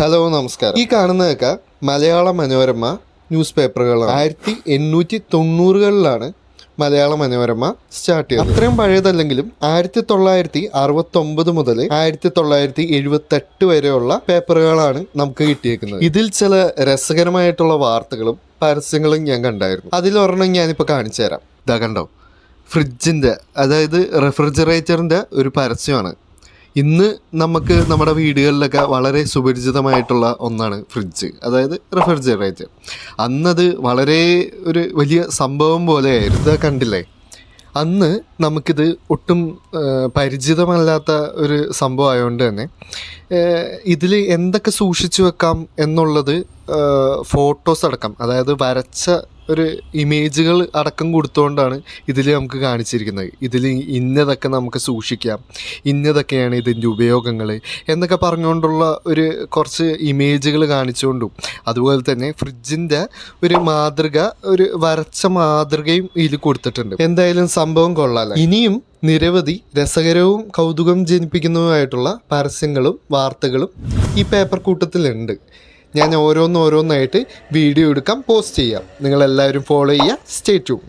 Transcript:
Hello നമസ്കാരം. ഈ കാണുന്നതൊക്കെ മലയാള മനോരമ ന്യൂസ് പേപ്പറുകളാണ്. 1890കളിലാണ് മലയാള മനോരമ സ്റ്റാർട്ട് ചെയ്തത്. അത്രയും പഴയതല്ലെങ്കിലും 1969 മുതൽ 1978 വരെയുള്ള പേപ്പറുകളാണ് നമുക്ക് കിട്ടിയേക്കുന്നത്. ഇതിൽ ചില രസകരമായിട്ടുള്ള വാർത്തകളും പരസ്യങ്ങളും ഞാൻ കണ്ടായിരുന്നു. അതിലൊരെണ്ണം ഞാനിപ്പോൾ കാണിച്ചു തരാം. ഇതാ കണ്ടോ, ഫ്രിഡ്ജിൻ്റെ, അതായത് റെഫ്രിജറേറ്ററിൻ്റെ ഒരു പരസ്യമാണ്. ഇന്ന് നമുക്ക് നമ്മുടെ വീടുകളിലൊക്കെ വളരെ സുപരിചിതമായിട്ടുള്ള ഒന്നാണ് ഫ്രിഡ്ജ്, അതായത് റെഫ്രിജറേറ്റർ. അന്നത് വളരെ ഒരു വലിയ സംഭവം പോലെയായിരുന്നു. ഇത് കണ്ടില്ലേ, അന്ന് നമുക്കിത് ഒട്ടും പരിചിതമല്ലാത്ത ഒരു സംഭവം ആയതുകൊണ്ട് തന്നെ ഇതിൽ എന്തൊക്കെ സൂക്ഷിച്ചു വെക്കാം എന്നുള്ളത് ഫോട്ടോസ് അടക്കം, അതായത് വരച്ച ഒരു ഇമേജുകൾ അടക്കം കൊടുത്തുകൊണ്ടാണ് ഇതിൽ നമുക്ക് കാണിച്ചിരിക്കുന്നത്. ഇതിൽ ഇന്നതൊക്കെ നമുക്ക് സൂക്ഷിക്കാം, ഇന്നതൊക്കെയാണ് ഇതിൻ്റെ ഉപയോഗങ്ങൾ എന്നൊക്കെ പറഞ്ഞുകൊണ്ടുള്ള ഒരു കുറച്ച് ഇമേജുകൾ കാണിച്ചുകൊണ്ടും, അതുപോലെ തന്നെ ഫ്രിഡ്ജിൻ്റെ ഒരു മാതൃക, ഒരു വരച്ച മാതൃകയും ഇതിൽ കൊടുത്തിട്ടുണ്ട്. എന്തായാലും സംഭവം കൊള്ളാല. ഇനിയും നിരവധി രസകരവും കൗതുകം ജനിപ്പിക്കുന്നതുമായിട്ടുള്ള പരസ്യങ്ങളും വാർത്തകളും ഈ പേപ്പർ കൂട്ടത്തിലുണ്ട്. ഞാൻ ഓരോന്നായിട്ട് വീഡിയോ എടുക്കാം, പോസ്റ്റ് ചെയ്യാം. നിങ്ങളെല്ലാവരും ഫോളോ ചെയ്യുക. Stay tune.